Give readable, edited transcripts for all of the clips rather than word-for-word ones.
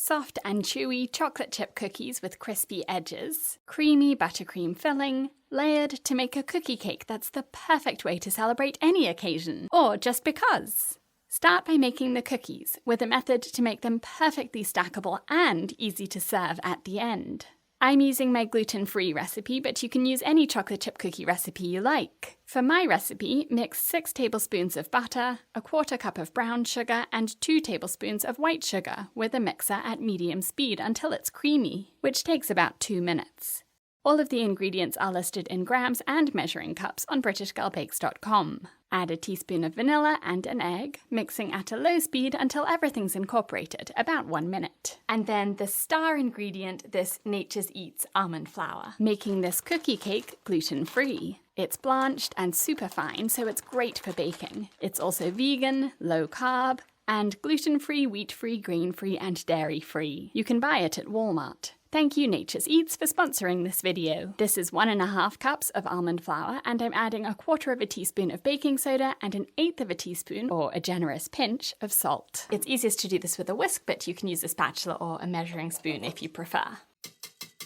Soft and chewy chocolate chip cookies with crispy edges, creamy buttercream filling, layered to make a cookie cake that's the perfect way to celebrate any occasion, or just because. Start by making the cookies with a method to make them perfectly stackable and easy to serve at the end. I'm using my gluten-free recipe, but you can use any chocolate chip cookie recipe you like. For my recipe, mix 6 tablespoons of butter, a 1/4 cup of brown sugar, and 2 tablespoons of white sugar with a mixer at medium speed until it's creamy, which takes about 2 minutes. All of the ingredients are listed in grams and measuring cups on BritishGirlBakes.com. Add a teaspoon of vanilla and an egg, mixing at a low speed until everything's incorporated, about 1 minute. And then the star ingredient, this Nature's Eats almond flour, making this cookie cake gluten-free. It's blanched and super fine, so it's great for baking. It's also vegan, low carb, and gluten-free, wheat-free, grain-free, and dairy-free. You can buy it at Walmart. Thank you, Nature's Eats, for sponsoring this video. This is 1½ cups of almond flour, and I'm adding a 1/4 teaspoon of baking soda and an 1/8 teaspoon, or a generous pinch, of salt. It's easiest to do this with a whisk, but you can use a spatula or a measuring spoon if you prefer.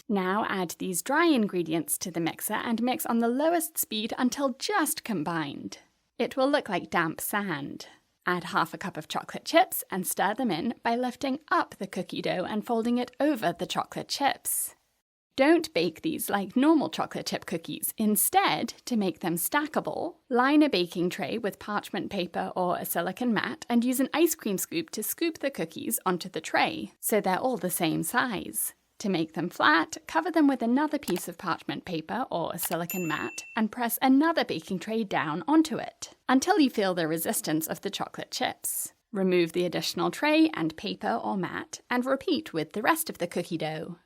Now add these dry ingredients to the mixer and mix on the lowest speed until just combined. It will look like damp sand. Add 1/2 cup of chocolate chips and stir them in by lifting up the cookie dough and folding it over the chocolate chips. Don't bake these like normal chocolate chip cookies. Instead, to make them stackable, line a baking tray with parchment paper or a silicone mat and use an ice cream scoop to scoop the cookies onto the tray so they're all the same size. To make them flat, cover them with another piece of parchment paper or a silicone mat and press another baking tray down onto it until you feel the resistance of the chocolate chips. Remove the additional tray and paper or mat and repeat with the rest of the cookie dough.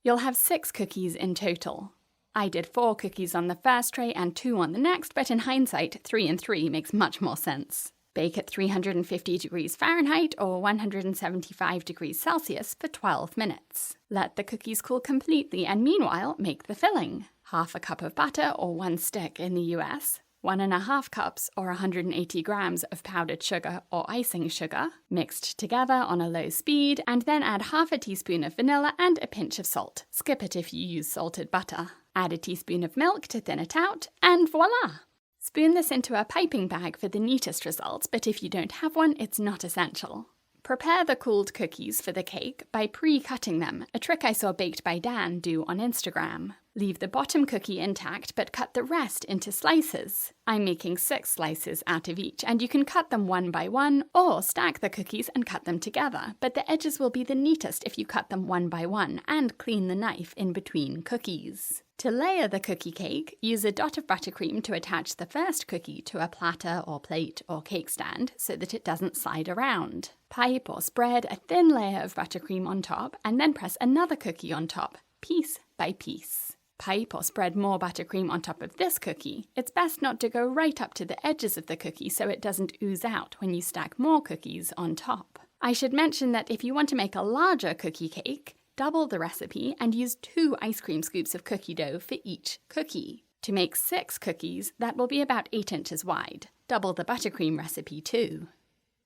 You'll have 6 cookies in total. I did 4 cookies on the first tray and 2 on the next, but in hindsight, 3 and 3 makes much more sense. Bake at 350 degrees Fahrenheit or 175 degrees Celsius for 12 minutes. Let the cookies cool completely and meanwhile make the filling. 1/2 cup of butter or 1 stick in the US, 1½ cups or 180 grams of powdered sugar or icing sugar, mixed together on a low speed, and then add 1/2 teaspoon of vanilla and a pinch of salt. Skip it if you use salted butter. Add a teaspoon of milk to thin it out, and voila! Spoon this into a piping bag for the neatest results, but if you don't have one, it's not essential. Prepare the cooled cookies for the cake by pre-cutting them, a trick I saw Baked by Dan do on Instagram. Leave the bottom cookie intact, but cut the rest into slices. I'm making 6 slices out of each, and you can cut them one by one, or stack the cookies and cut them together, but the edges will be the neatest if you cut them one by one, and clean the knife in between cookies. To layer the cookie cake, use a dot of buttercream to attach the first cookie to a platter or plate or cake stand so that it doesn't slide around. Pipe or spread a thin layer of buttercream on top, and then press another cookie on top, piece by piece. Pipe or spread more buttercream on top of this cookie. It's best not to go right up to the edges of the cookie so it doesn't ooze out when you stack more cookies on top. I should mention that if you want to make a larger cookie cake, double the recipe and use 2 ice cream scoops of cookie dough for each cookie. To make 6 cookies, that will be about 8 inches wide. Double the buttercream recipe too.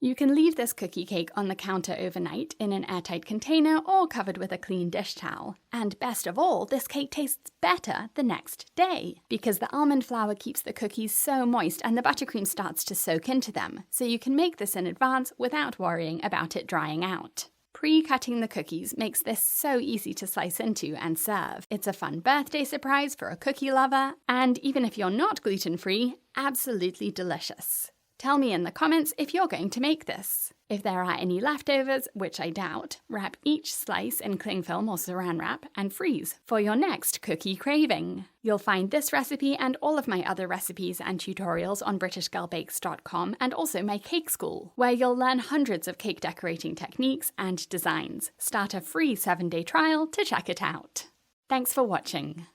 You can leave this cookie cake on the counter overnight in an airtight container or covered with a clean dish towel. And best of all, this cake tastes better the next day because the almond flour keeps the cookies so moist and the buttercream starts to soak into them, so you can make this in advance without worrying about it drying out. Pre-cutting the cookies makes this so easy to slice into and serve. It's a fun birthday surprise for a cookie lover, and even if you're not gluten-free, absolutely delicious. Tell me in the comments if you're going to make this. If there are any leftovers, which I doubt, wrap each slice in cling film or saran wrap and freeze for your next cookie craving. You'll find this recipe and all of my other recipes and tutorials on BritishGirlBakes.com and also my cake school, where you'll learn hundreds of cake decorating techniques and designs. Start a free 7-day trial to check it out. Thanks for watching.